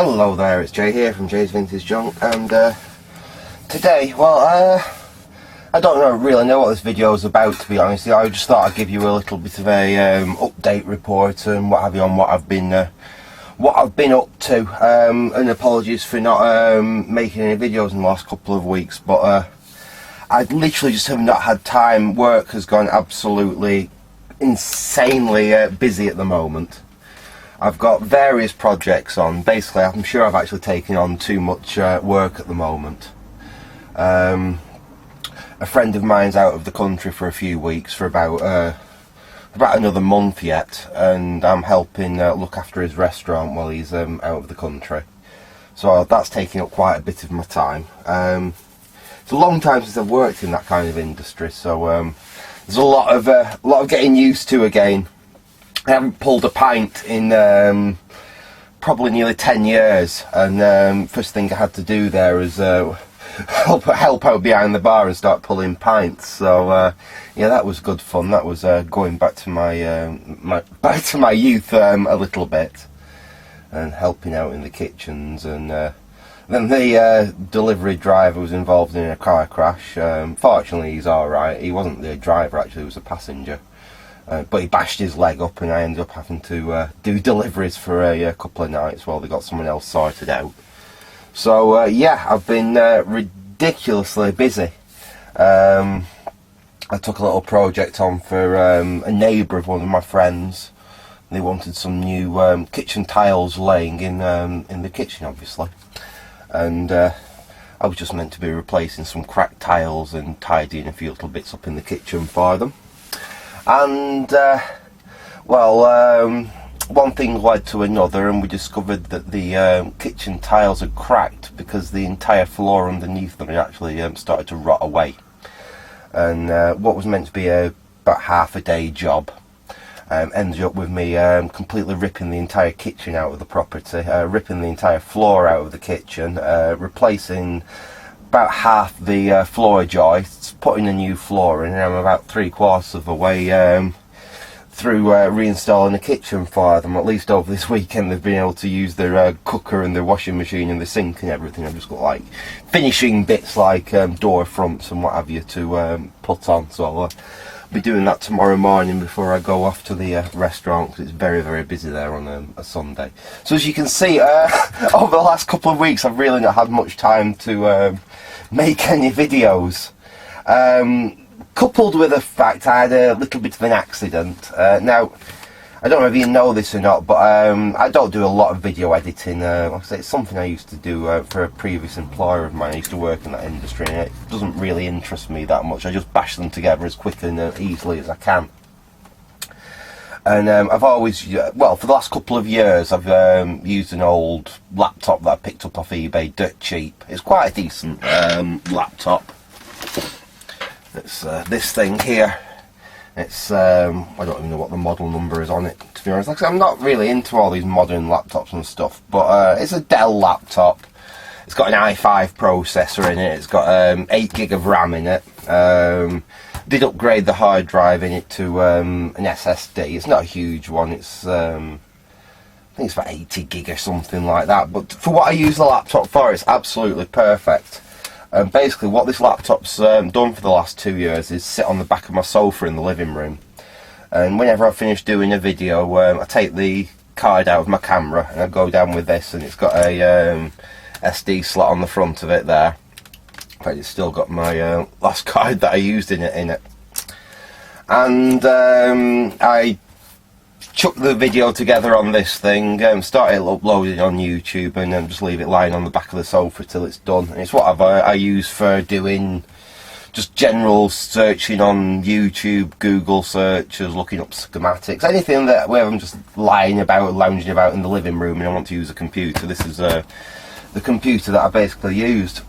Hello there, it's Jay here from Jay's Vintage Junk, and today, well, I don't really know what this video is about, to be honest. I just thought I'd give you a little bit of a update report and what have you on what I've been up to, and apologies for not making any videos in the last couple of weeks, but I literally just have not had time. Work has gone absolutely insanely busy at the moment. I've got various projects on. Basically, I'm sure I've actually taken on too much work at the moment. A friend of mine's out of the country for a few weeks, for about another month yet, and I'm helping look after his restaurant while he's out of the country. So that's taking up quite a bit of my time. It's a long time since I've worked in that kind of industry, so there's a lot of getting used to again. I haven't pulled a pint in probably nearly 10 years, and first thing I had to do there was help out behind the bar and start pulling pints. So yeah, that was good fun. That was going back to my youth a little bit, and helping out in the kitchens. And then the delivery driver was involved in a car crash. Fortunately, he's all right. He wasn't the driver, actually; he was a passenger. But he bashed his leg up, and I ended up having to do deliveries for a couple of nights while they got someone else sorted out. So yeah, I've been ridiculously busy. I took a little project on for a neighbour of one of my friends. They wanted some new kitchen tiles laying in the kitchen, obviously, and I was just meant to be replacing some cracked tiles and tidying a few little bits up in the kitchen for them. And one thing led to another, and we discovered that the kitchen tiles had cracked because the entire floor underneath them had actually started to rot away. And what was meant to be about half a day job ended up with me completely ripping the entire kitchen out of the property, ripping the entire floor out of the kitchen, replacing about half the floor joists, putting a new floor in, and I'm about 3/4 of the way through reinstalling the kitchen for them. At least over this weekend they've been able to use their cooker and their washing machine and the sink and everything. I've just got like finishing bits like door fronts and what have you to put on, so I'll be doing that tomorrow morning before I go off to the restaurant, because it's very, very busy there on a Sunday. So as you can see, over the last couple of weeks I've really not had much time to make any videos. Coupled with the fact I had a little bit of an accident. Now, I don't know if you know this or not, but I don't do a lot of video editing. Like I say, it's something I used to do for a previous employer of mine. I used to work in that industry, and it doesn't really interest me that much. I just bash them together as quick and easily as I can. And I've always, well, for the last couple of years, I've used an old laptop that I picked up off eBay, dirt cheap. It's quite a decent laptop. It's this thing here. It's I don't even know what the model number is on it, to be honest. Like I said, I'm not really into all these modern laptops and stuff, but it's a Dell laptop. It's got an i5 processor in it. It's got 8 gig of RAM in it. Did upgrade the hard drive in it to an SSD. It's not a huge one. It's I think it's about 80 gig or something like that. But for what I use the laptop for, it's absolutely perfect. And basically what this laptop's done for the last 2 years is sit on the back of my sofa in the living room. And whenever I finish doing a video, I take the card out of my camera and I go down with this, and it's got a SD slot on the front of it there. In fact, it's still got my last card that I used in it. And I chucked the video together on this thing, started uploading on YouTube, and then just leave it lying on the back of the sofa till it's done. And it's what I use for doing just general searching on YouTube, Google searches, looking up schematics, anything that where I'm just lying about, lounging about in the living room and I want to use a computer. This is the computer that I basically used.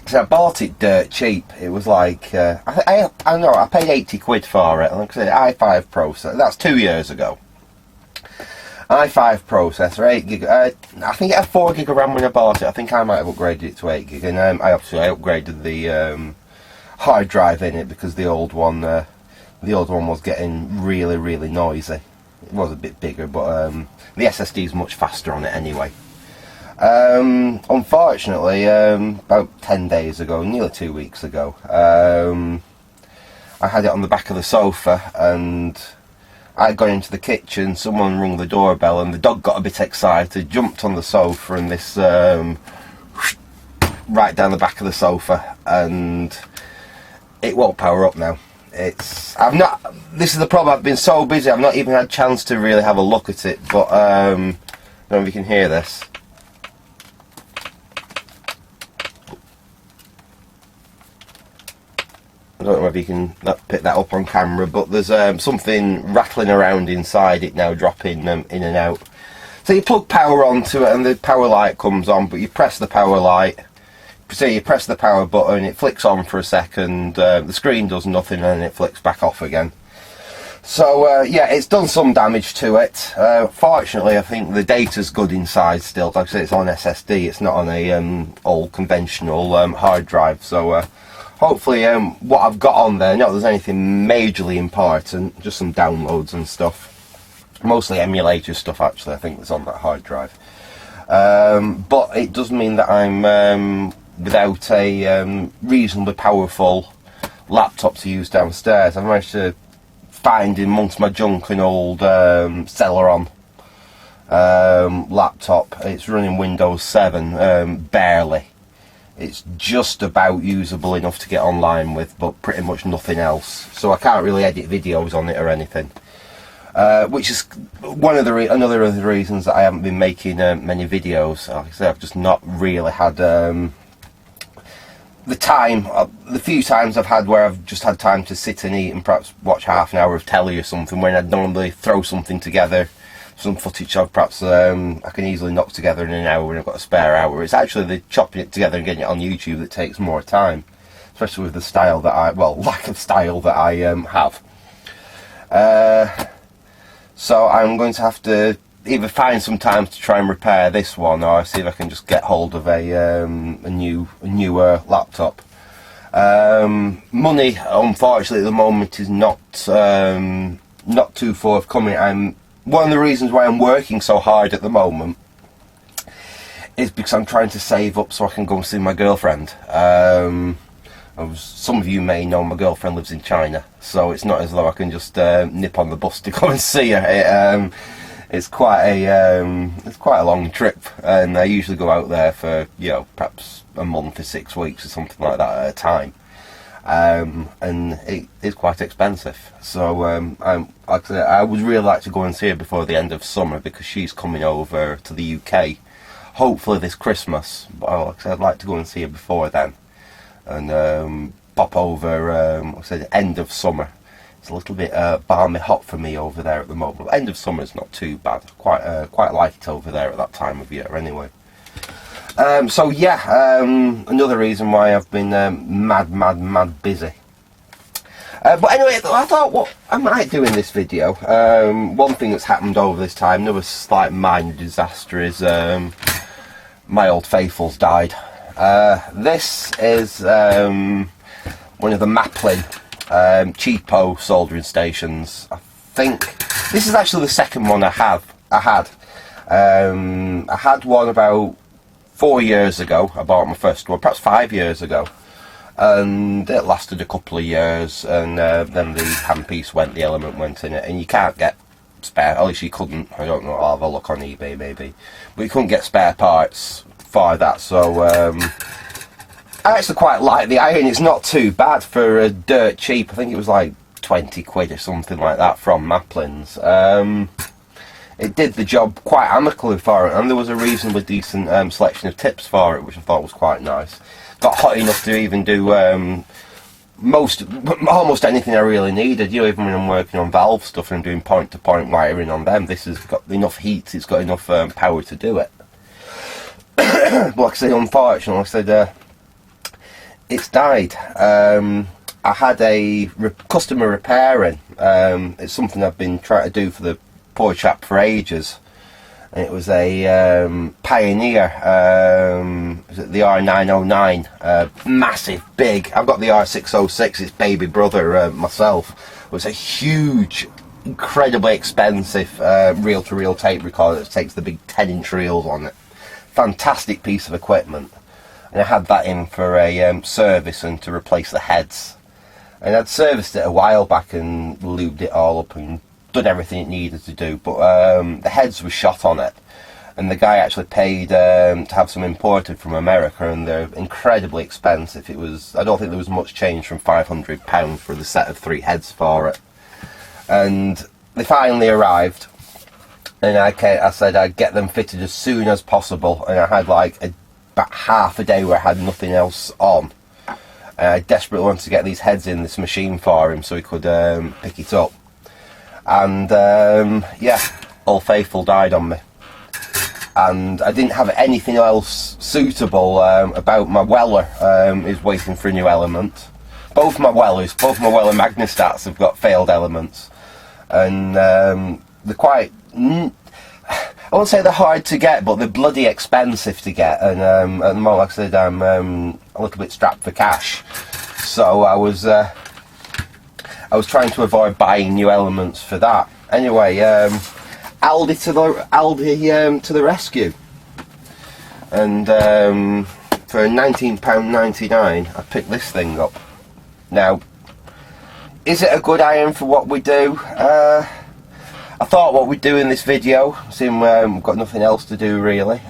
So I bought it dirt cheap. It was like I don't know, I paid 80 quid for it. Like I said, i5 processor. That's 2 years ago. i5 processor, 8 gig. I think it had 4 gig of RAM when I bought it. I think I might have upgraded it to 8 gig, and I upgraded the hard drive in it because the old one was getting really, really noisy. It was a bit bigger, but the SSD is much faster on it anyway. Unfortunately, about 10 days ago, nearly 2 weeks ago, I had it on the back of the sofa, and I'd gone into the kitchen, someone rung the doorbell, and the dog got a bit excited, jumped on the sofa, and this right down the back of the sofa, and it won't power up now. This is the problem, I've been so busy, I've not even had a chance to really have a look at it, but I don't know if you can hear this. I don't know if you can pick that up on camera, but there's something rattling around inside it now, dropping in and out. So you plug power onto it and the power light comes on, but you press the power light, so you press the power button, it flicks on for a second, the screen does nothing, and then it flicks back off again. So yeah, it's done some damage to it. Fortunately, I think the data's good inside still. Like I said, it's on SSD, it's not on a old conventional hard drive, so hopefully what I've got on there, not that there's anything majorly important, just some downloads and stuff. Mostly emulator stuff, actually, I think, that's on that hard drive. But it does mean that I'm without a reasonably powerful laptop to use downstairs. I've managed to find in amongst my junk an old Celeron laptop. It's running Windows 7, barely. It's just about usable enough to get online with, but pretty much nothing else. So I can't really edit videos on it or anything. Which is another of the reasons that I haven't been making many videos. Like I say, I've just not really had the time. The few times I've had where I've just had time to sit and eat and perhaps watch half an hour of telly or something, when I'd normally throw something together, some footage of perhaps I can easily knock together in an hour when I've got a spare hour. It's actually the chopping it together and getting it on YouTube that takes more time, especially with the style that lack of style that I have. So I'm going to have to either find some time to try and repair this one, or see if I can just get hold of a newer laptop. Money, unfortunately, at the moment is not too forthcoming. One of the reasons why I'm working so hard at the moment is because I'm trying to save up so I can go and see my girlfriend. Some of you may know my girlfriend lives in China, so it's not as though I can just nip on the bus to go and see her. It's quite a long trip, and I usually go out there for perhaps a month or 6 weeks or something like that at a time, and it is quite expensive. So I would really like to go and see her before the end of summer, because she's coming over to the UK, hopefully this Christmas. But like I said, I'd like to go and see her before then, and pop over, like I said, end of summer. It's a little bit balmy hot for me over there at the moment. End of summer is not too bad. Quite like it over there at that time of year anyway. So yeah, another reason why I've been mad busy. But anyway, I thought what I might do in this video, one thing that's happened over this time, another slight minor disaster, is my old faithful's died. This is one of the Maplin cheapo soldering stations. I think this is actually the second one I had. I had one about 4 years ago. I bought my first one, perhaps 5 years ago, and it lasted a couple of years, and then the handpiece went, the element went in it, and you can't get spare, at least you couldn't, I don't know, I'll have a look on eBay maybe, but you couldn't get spare parts for that. So I actually quite like the iron. It's not too bad for a dirt cheap. I think it was like 20 quid or something like that from Maplin's. It did the job quite amicably for it, and there was a reasonably decent selection of tips for it, which I thought was quite nice. Got hot enough to even do almost anything I really needed. Even when I'm working on valve stuff and doing point-to-point wiring on them, this has got enough heat, it's got enough power to do it. But like I say, unfortunately, like I said, it's died. I had a customer repairing. It's something I've been trying to do for the poor chap for ages. And it was a Pioneer, the R909, massive, big. I've got the R606, its baby brother myself. It was a huge, incredibly expensive reel-to-reel tape recorder that takes the big 10-inch reels on it. fantastic piece of equipment, and I had that in for a service and to replace the heads. And I'd serviced it a while back and lubed it all up and done everything it needed to do, but the heads were shot on it, and the guy actually paid to have some imported from America, and they're incredibly expensive. I don't think there was much change from £500 for the set of 3 heads for it. And they finally arrived, and I said I'd get them fitted as soon as possible, and I had like about half a day where I had nothing else on. I desperately wanted to get these heads in this machine for him so he could pick it up. And yeah, Old Faithful died on me. And I didn't have anything else suitable about. My Weller is waiting for a new element. Both my Weller Magnestats have got failed elements. And they're quite... I won't say they're hard to get, but they're bloody expensive to get, and at the moment, like I said, I'm a little bit strapped for cash, so I was trying to avoid buying new elements for that. Anyway, ALDI to the rescue, and for £19.99 I picked this thing up. Now, is it a good iron for what we do? I thought what we'd do in this video, seeing we've got nothing else to do really,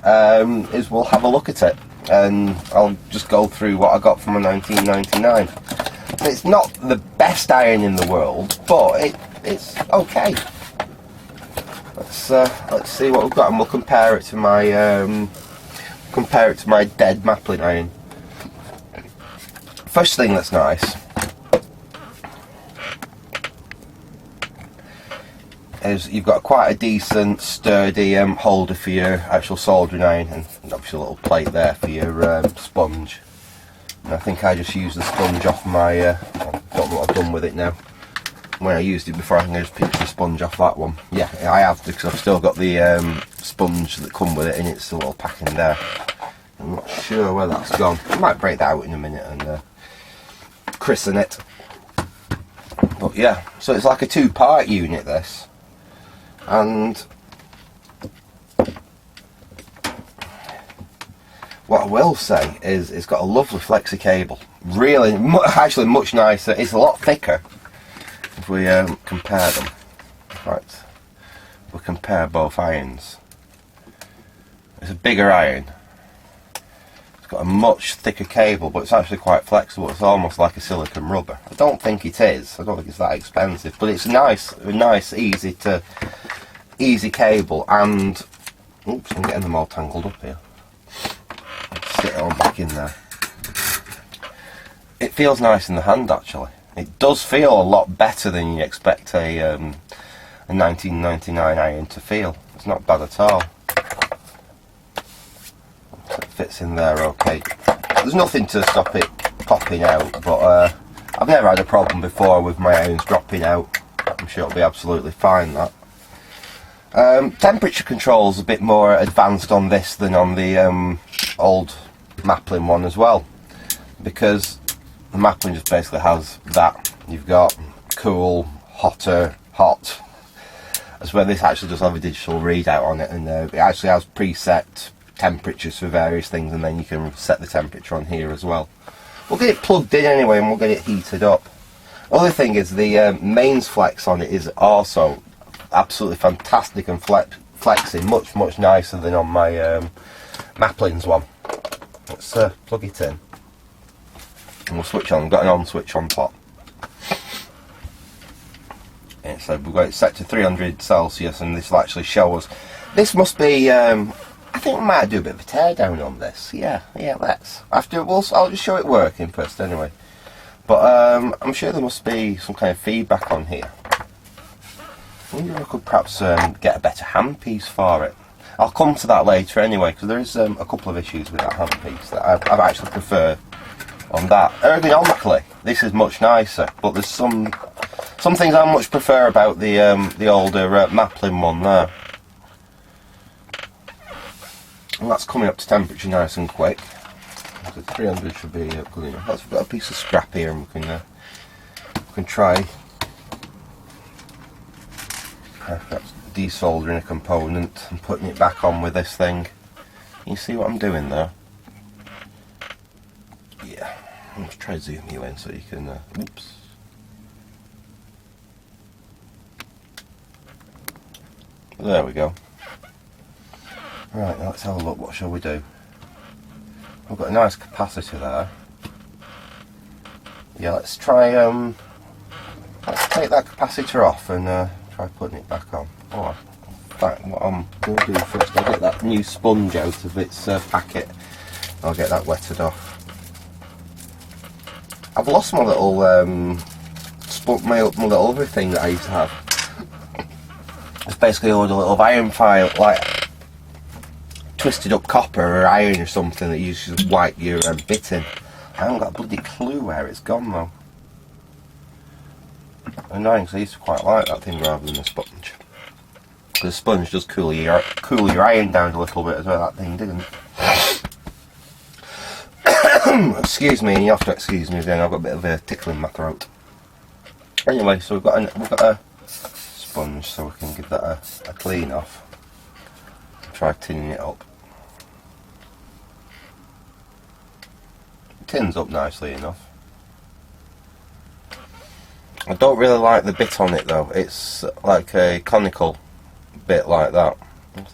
is we'll have a look at it, and I'll just go through what I got from a 1999. It's not the best iron in the world, but it's okay. Let's see what we've got, and we'll compare it to my dead maplin iron. First thing that's nice is you've got quite a decent sturdy holder for your actual soldering iron, and obviously a little plate there for your sponge. And I think I just used the sponge off my I don't know what I've done with it now. When I used it before, I think I just picked the sponge off that one. Yeah, I have, because I've still got the sponge that come with it, and it's still all packing there. I'm not sure where that's gone. I might break that out in a minute and christen it. But yeah, so it's like a 2-part unit, this. And what I will say is it's got a lovely flexi cable. Really, actually much nicer. It's a lot thicker if we compare them. Right, we'll compare both irons. It's a bigger iron. It's got a much thicker cable, but it's actually quite flexible. It's almost like a silicone rubber. I don't think it is. I don't think it's that expensive, but it's a nice, easy cable. And oops, I'm getting them all tangled up here. Let's sit it on back in there. It feels nice in the hand, actually. It does feel a lot better than you expect a 1999 iron to feel. It's not bad at all. It fits in there okay. There's nothing to stop it popping out, but I've never had a problem before with my irons dropping out. I'm sure it'll be absolutely fine, that. Temperature control's a bit more advanced on this than on the old maplin one as well, because the maplin just basically has that. You've got cool, hotter, hot. That's where this actually does have a digital readout on it, and it actually has preset temperatures for various things, and then you can set the temperature on here as well. We'll get it plugged in anyway, and we'll get it heated up. Other thing is the mains flex on it is also absolutely fantastic and flexing, much nicer than on my maplin's one. Let's plug it in, and we'll switch on. We've got an on switch on top. Yeah, so we've got it set to 300 Celsius, and this will actually show us. This must be. I think we might do a bit of a teardown on this. Yeah, let's. I'll just show it working first anyway. But I'm sure there must be some kind of feedback on here. I wonder if I could perhaps get a better handpiece for it. I'll come to that later anyway, because there is a couple of issues with that handpiece that I've actually preferred on that. Ergonomically, this is much nicer, but there's some things I much prefer about the older maplin one there. And that's coming up to temperature nice and quick. So 300 should be good enough. We've got a piece of scrap here, and we can try perhaps desoldering a component and putting it back on with this thing. You see what I'm doing there? Yeah. Let's try to zoom you in so you can. Oops. There we go. Right, now let's have a look. What shall we do? We've got a nice capacitor there. Yeah, let's try. Let's take that capacitor off and try putting it back on. Oh, in fact, what I'm going to do first, I'll get that new sponge out of its packet. I'll get that wetted off. I've lost my little my little other thing that I used to have. It's basically all a little iron file, like twisted up copper or iron or something that you just wipe your bit in. I haven't got a bloody clue where it's gone though. Annoying, because I used to quite like that thing rather than a sponge. The sponge does cool your iron down a little bit as well. That thing didn't. Excuse me, you have to excuse me then. I've got a bit of a tickle in my throat. Anyway, so we've got a sponge, so we can give that a clean off. Try tinning it up. It tins up nicely enough. I don't really like the bit on it though. It's like a conical bit like that.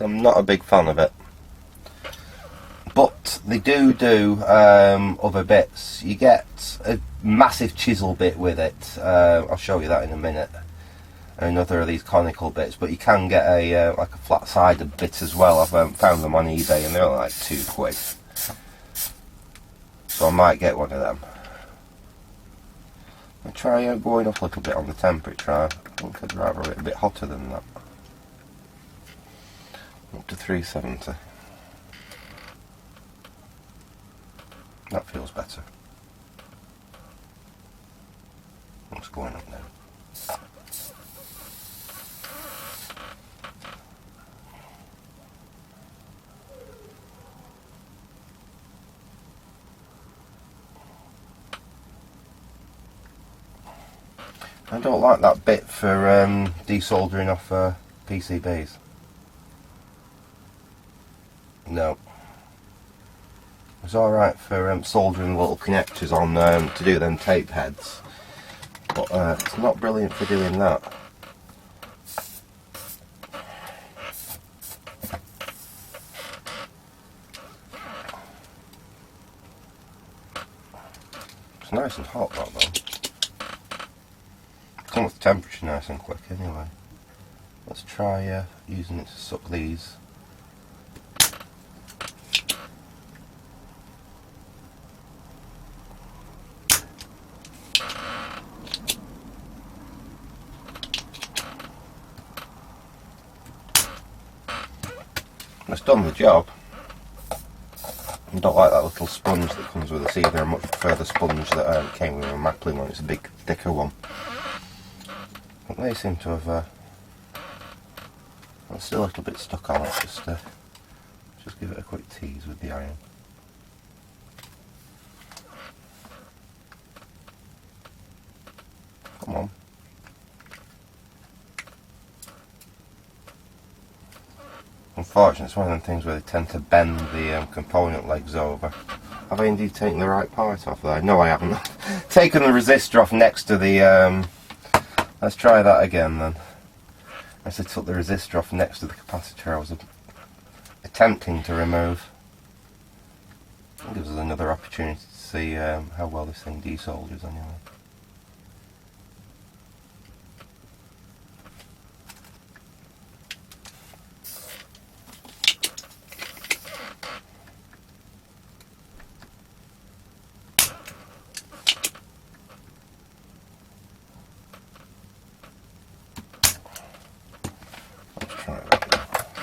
I'm not a big fan of it. But they do other bits. You get a massive chisel bit with it. I'll show you that in a minute. Another of these conical bits, but you can get a like a flat-sided bit as well. I've found them on eBay and they're like £2. So I might get one of them. I'll try going up a little bit on the temperature. I think I'd rather it a bit hotter than that. Up to 370. That feels better. What's going up now? I don't like that bit for desoldering off PCBs. No. It's alright for soldering little connectors on to do them tape heads, but it's not brilliant for doing that. It's nice and hot that though. Comes the temperature nice and quick anyway. Let's try using it to suck these. It's done the job. I don't like that little sponge that comes with this either. I much prefer the sponge that came with a maplin one. It's a big, thicker one. But they seem to have. It's still a little bit stuck on it. Just give it a quick tease with the iron. Come on. Unfortunately, it's one of them things where they tend to bend the component legs over. Have I indeed taken the right part off there? No, I haven't. Taken the resistor off next to the... let's try that again then. As I took the resistor off next to the capacitor I was attempting to remove. It gives us another opportunity to see how well this thing desolders anyway.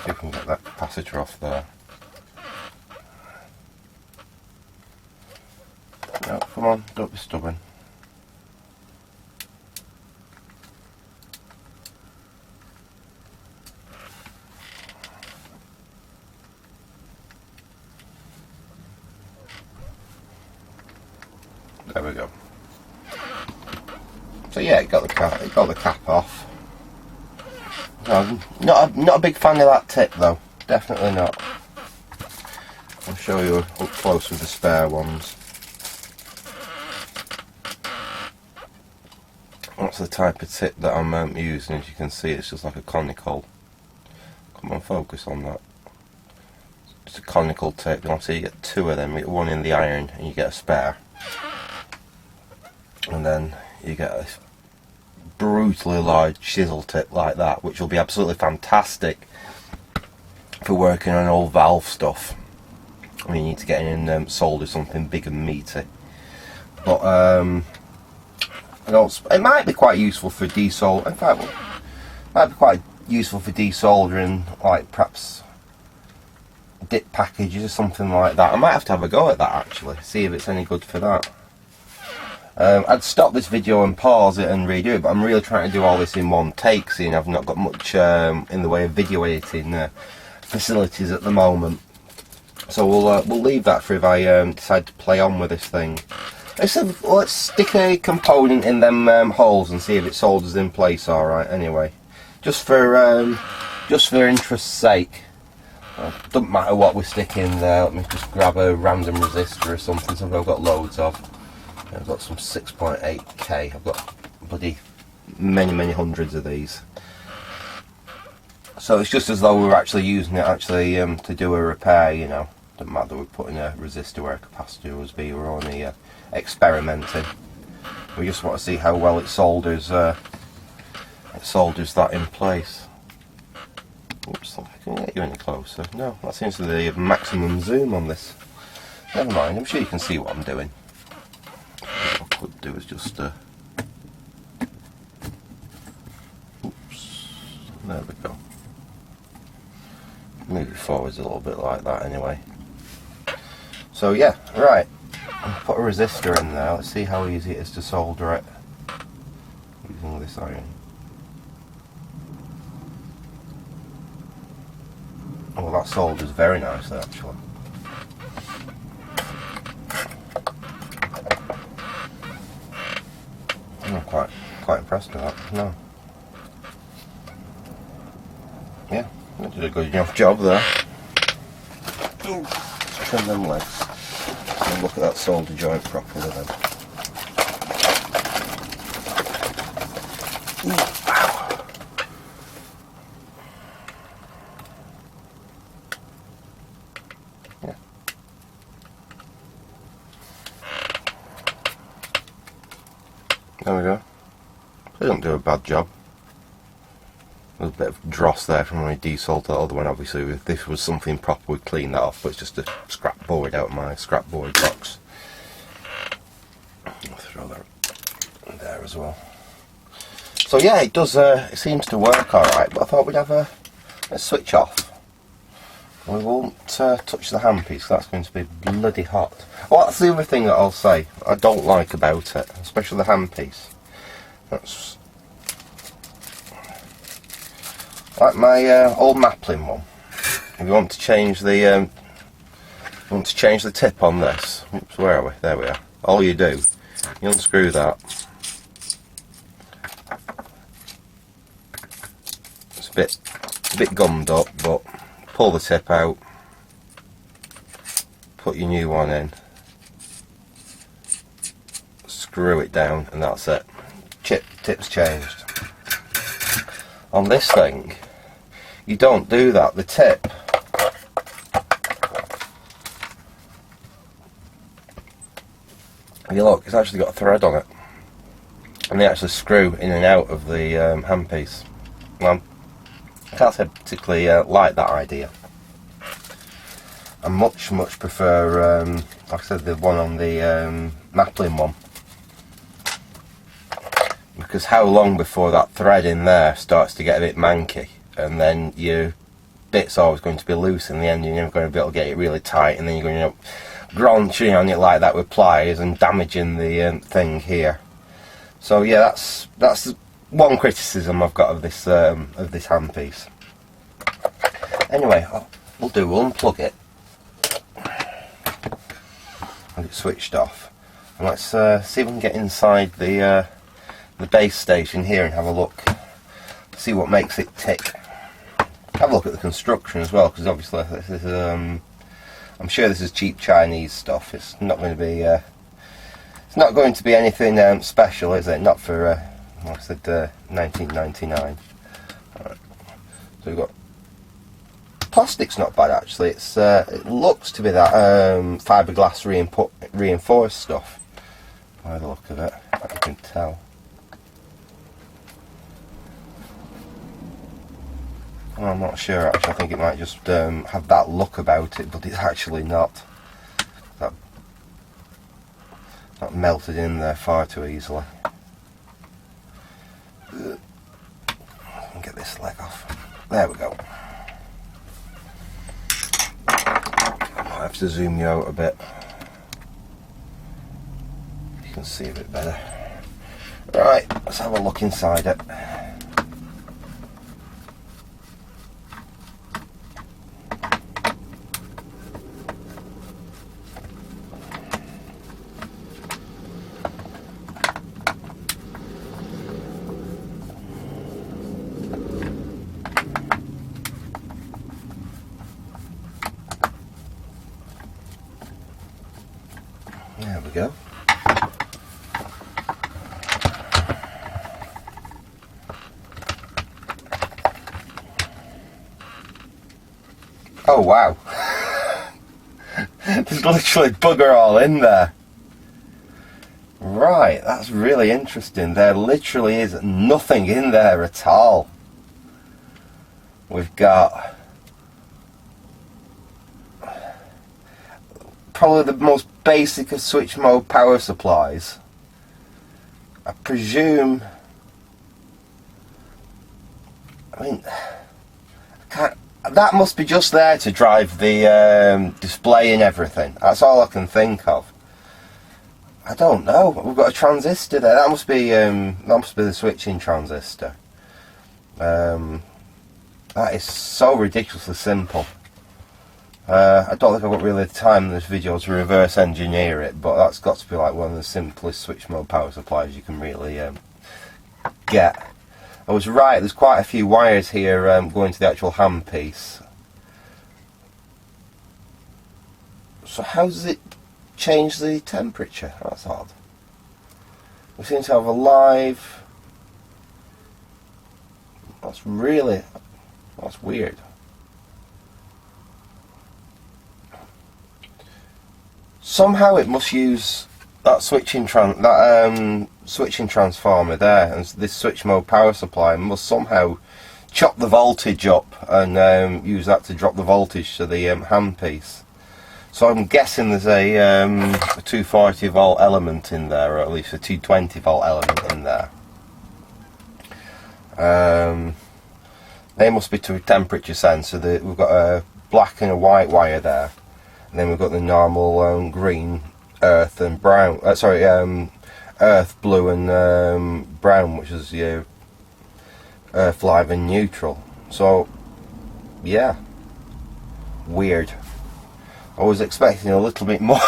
See if we can get that capacitor off there. No, come on, don't be stubborn. There we go. So yeah, it got the cap off. Not a big fan of that tip though, definitely not. I'll show you up close with the spare ones. That's the type of tip that I'm using. As you can see, it's just like a conical. Come on, focus on that. It's a conical tip. Obviously you get two of them. You get one in the iron and you get a spare. And then you get a brutally large chisel tip like that, which will be absolutely fantastic for working on old valve stuff. I mean, you need to get in and solder something big and meaty. But it might be quite useful for desoldering. In fact, it might be quite useful for desoldering, like perhaps dip packages or something like that. I might have to have a go at that actually, see if it's any good for that. I'd stop this video and pause it and redo it, but I'm really trying to do all this in one take, seeing I've not got much in the way of video editing facilities at the moment. So we'll leave that for if I decide to play on with this thing. Let's stick a component in them holes and see if it solders in place alright anyway. Just for interest's sake. Doesn't matter what we stick in there. Let me just grab a random resistor or something, something I've got loads of. I've got some 6.8k. I've got bloody many hundreds of these. So it's just as though we were actually using it to do a repair, you know. Doesn't matter we're putting a resistor where a capacitor was be. We're only experimenting. We just want to see how well it solders that in place. Oops, I can get you any closer. No, that seems to be the maximum zoom on this. Never mind, I'm sure you can see what I'm doing. What I could do is just oops, there we go. Move it forwards a little bit like that anyway. So yeah, right. I'll put a resistor in there. Let's see how easy it is to solder it using this iron. Oh, that solders very nicely actually. I'm quite impressed with that. No. Yeah, I did a good enough job there. Let's trim them legs. And look at that solder joint properly then. Wow. Yeah. There we go. They don't do a bad job. There's a bit of dross there from when we desoldered the other one. Obviously, if this was something proper, we'd clean that off, but it's just a scrap board out of my scrap board box. I'll throw that there as well. So yeah, it does. It seems to work alright, but I thought we'd have a switch off. We won't touch the handpiece, that's going to be bloody hot. Well, that's the other thing that I'll say I don't like about it, especially the handpiece. That's like my old maplin one. If you want to change the tip on this, oops, where are we? There we are. All you do, you unscrew that. It's a bit gummed up, but pull the tip out, put your new one in, screw it down, and that's it. Tip's changed. On this thing, you don't do that. The tip, if you look, it's actually got a thread on it, and they actually screw in and out of the handpiece. Well, I can't say I particularly like that idea. I much prefer, like I said, the one on the maplin one, because how long before that thread in there starts to get a bit manky, and then your bit's always going to be loose in the end, and you're never going to be able to get it really tight, and then you're going to end up gronching on it like that with pliers and damaging the thing here. So yeah, that's one criticism I've got of this handpiece. Anyway, we'll unplug it and get switched off, and let's see if we can get inside the base station here and have a look, see what makes it tick. Have a look at the construction as well, because obviously this is I'm sure this is cheap Chinese stuff. It's not going to be it's not going to be anything special, is it? Not for like I said, 1999. Alright. So we've got plastic's not bad actually. It's it looks to be that fiberglass reinforced stuff by the look of it. That you can tell. Well, I'm not sure actually. I think it might just have that look about it, but it's actually not. That melted in there far too easily. I can get this leg off. There we go. I have to zoom you out a bit. You can see a bit better. Right, let's have a look inside it. There we go. Oh wow. There's literally bugger all in there. Right, that's really interesting. There literally is nothing in there at all. We've got probably the most basic of switch mode power supplies. I presume, I mean, that must be just there to drive the display and everything. That's all I can think of. I don't know. We've got a transistor there. That must be the switching transistor. That is so ridiculously simple. I don't think I've got really the time in this video to reverse engineer it, but that's got to be like one of the simplest switch mode power supplies you can really get. I was right, there's quite a few wires here going to the actual handpiece. So how does it change the temperature? That's odd. We seem to have a live... That's weird. Somehow it must use that switching transformer there, and this switch mode power supply must somehow chop the voltage up and use that to drop the voltage to the handpiece. So I'm guessing there's a 240 volt element in there, or at least a 220 volt element in there. They must be to a temperature sensor. We've got a black and a white wire there. And then we've got the normal green, earth and brown. Earth, blue and brown, which is your earth, live and neutral. So, yeah, weird. I was expecting a little bit more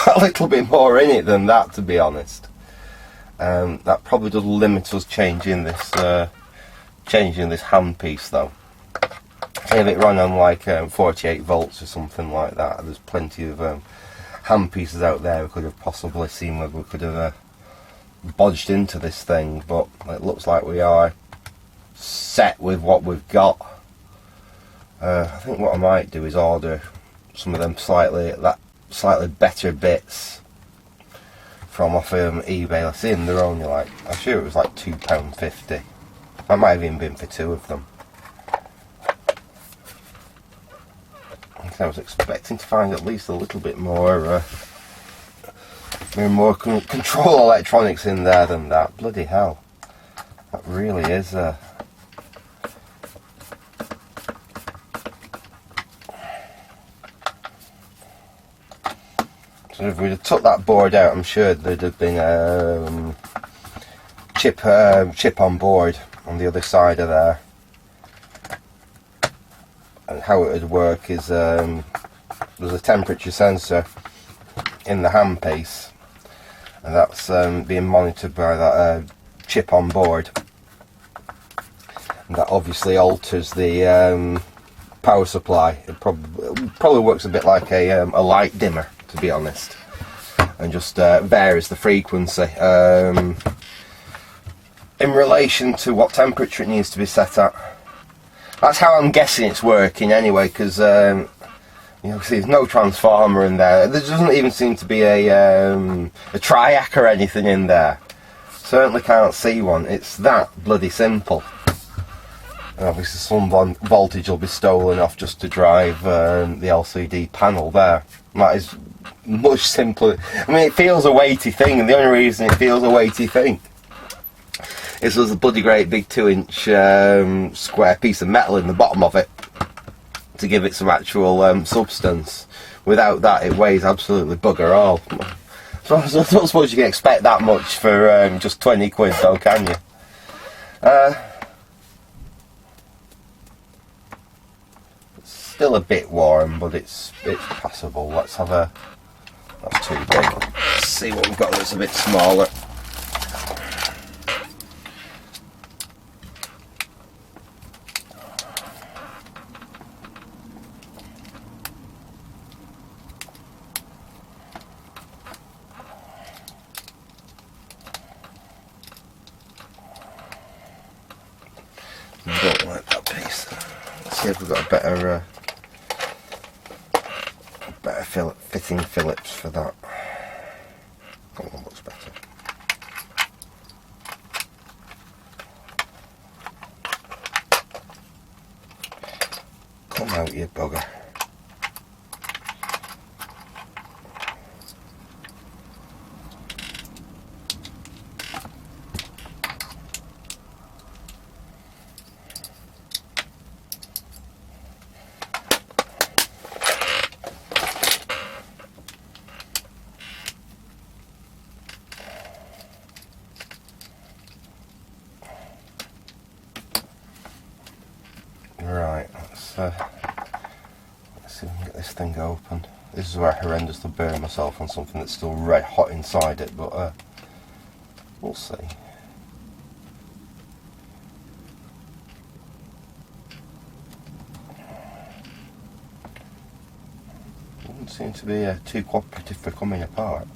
in it than that, to be honest. That probably does limit us changing this handpiece though. If it ran on like 48 volts or something like that, there's plenty of handpieces out there we could have possibly seen whether we could have bodged into this thing, but it looks like we are set with what we've got. I think what I might do is order some of them slightly better bits from off eBay. I see them, they're only like, I'm sure it was like £2.50. That might have even been for two of them. I was expecting to find at least a little bit more control electronics in there than that. Bloody hell, that really is so if we'd have took that board out, I'm sure there'd have been a chip on board on the other side of there. And how it would work is there's a temperature sensor in the handpiece, and that's being monitored by that chip on board, and that obviously alters the power supply. It probably works a bit like a light dimmer, to be honest, and just varies the frequency in relation to what temperature it needs to be set at. That's how I'm guessing it's working anyway, because you know, see, there's no transformer in there. There doesn't even seem to be a triac or anything in there. Certainly can't see one. It's that bloody simple. And obviously some voltage will be stolen off just to drive the LCD panel there. That is much simpler. I mean, it feels a weighty thing, and the only reason it feels a weighty thing is there's a bloody great big 2-inch square piece of metal in the bottom of it to give it some actual substance. Without that, it weighs absolutely bugger all. So I don't suppose you can expect that much for just 20 quid though, can you? It's still a bit warm, but it's passable. Let's have a... That's too big. Let's see what we've got that's a bit smaller. I don't like that piece. Let's see if we've got a better fitting Phillips for that. That one looks better. Come out, you bugger. Right, let's see if we can get this thing open. This is where I horrendously burn myself on something that's still red hot inside it, but we'll see. Doesn't seem to be too cooperative for coming apart.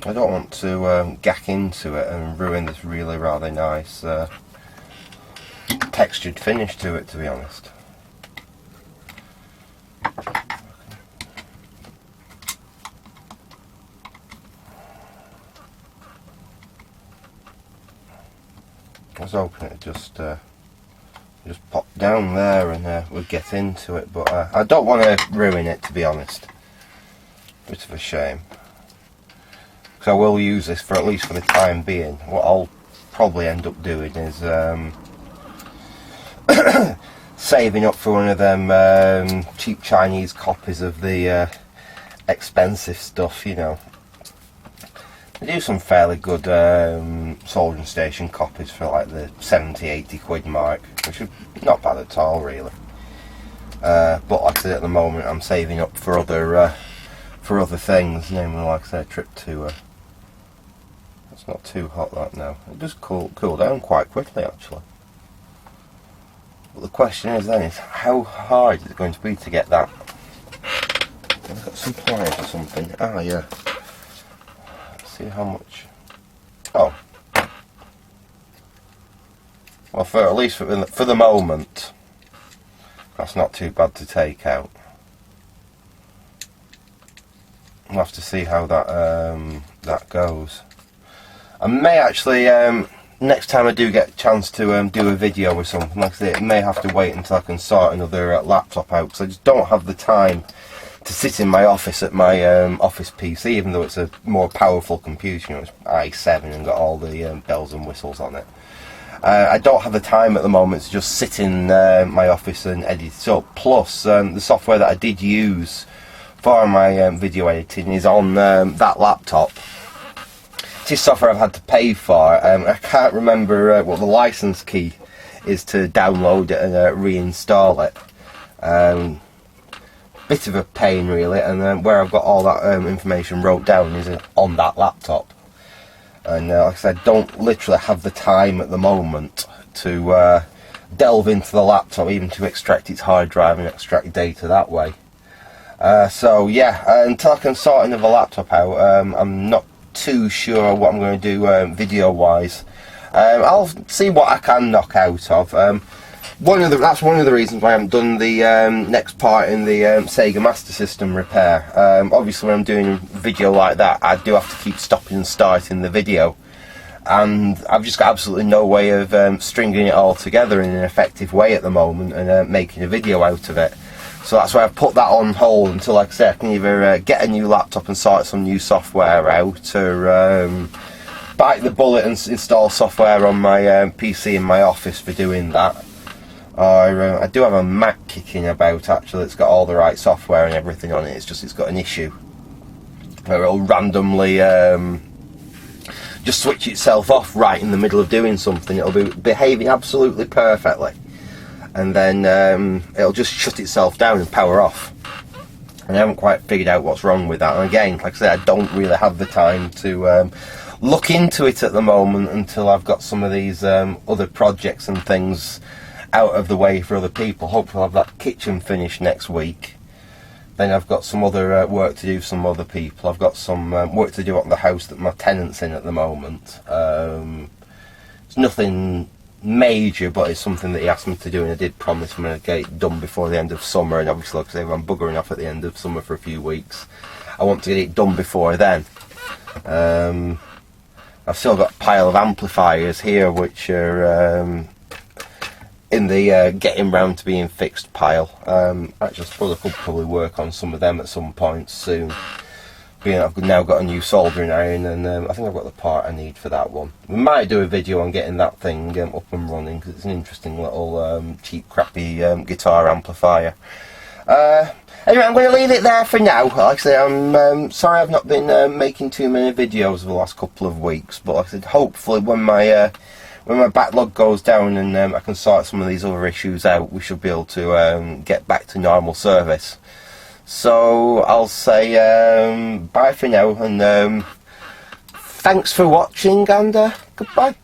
I don't want to gack into it and ruin this really rather nice textured finish to it, to be honest. I was hoping it just pop down there and we'll get into it, but I don't want to ruin it, to be honest. Bit of a shame. Because I will use this for at least for the time being. What I'll probably end up doing is saving up for one of them cheap Chinese copies of the expensive stuff, you know. They do some fairly good soldering station copies for like the 70-80 quid mark, which is not bad at all, really. But like I said, at the moment I'm saving up for other things, namely, like I said, a trip to... it's not too hot that now. It does cool down quite quickly, actually. But the question is then, how hard is it going to be to get that? I've got some pliers or something. Ah, yeah. Let's see how much. Oh. Well, at least for the moment, that's not too bad to take out. We'll have to see how that goes. I may actually, next time I do get a chance to do a video or something, like I say, it may have to wait until I can sort another laptop out, because I just don't have the time to sit in my office at my office PC, even though it's a more powerful computer. You know, it's i7 and got all the bells and whistles on it. I don't have the time at the moment to just sit in my office and edit it up. Plus, the software that I did use for my video editing is on that laptop. It is software I've had to pay for. I can't remember what the license key is to download it and reinstall it. Bit of a pain really, and where I've got all that information wrote down is on that laptop. And like I said, I don't literally have the time at the moment to delve into the laptop, even to extract its hard drive and extract data that way. So yeah, until I can sort another laptop out, I'm not too sure what I'm going to do video wise. I'll see what I can knock out of. That's one of the reasons why I haven't done the next part in the Sega Master System repair. Obviously when I'm doing a video like that, I do have to keep stopping and starting the video, and I've just got absolutely no way of stringing it all together in an effective way at the moment and making a video out of it. So that's why I've put that on hold until, like I say, I can either get a new laptop and sort some new software out, or bite the bullet and install software on my PC in my office for doing that. Or I do have a Mac kicking about actually. It's got all the right software and everything on it. It's just it's got an issue where it'll randomly just switch itself off right in the middle of doing something. It'll be behaving absolutely perfectly, and then it'll just shut itself down and power off. And I haven't quite figured out what's wrong with that. And again, like I said, I don't really have the time to look into it at the moment until I've got some of these other projects and things out of the way for other people. Hopefully I'll have that kitchen finished next week. Then I've got some other work to do for some other people. I've got some work to do on the house that my tenant's in at the moment. It's nothing major, but it's something that he asked me to do, and I did promise him I'd get it done before the end of summer. And obviously, like I say, I'm buggering off at the end of summer for a few weeks. I want to get it done before then. I've still got a pile of amplifiers here which are in the getting round to being fixed pile. Actually, I suppose I could probably work on some of them at some point soon. Being I've now got a new soldering iron, and I think I've got the part I need for that one. We might do a video on getting that thing up and running, because it's an interesting little cheap crappy guitar amplifier. Anyway, I'm going to leave it there for now. Like I say, I'm sorry I've not been making too many videos over the last couple of weeks, but like I said, hopefully when my backlog goes down and I can sort some of these other issues out, we should be able to get back to normal service. So I'll say bye for now, and thanks for watching, and goodbye.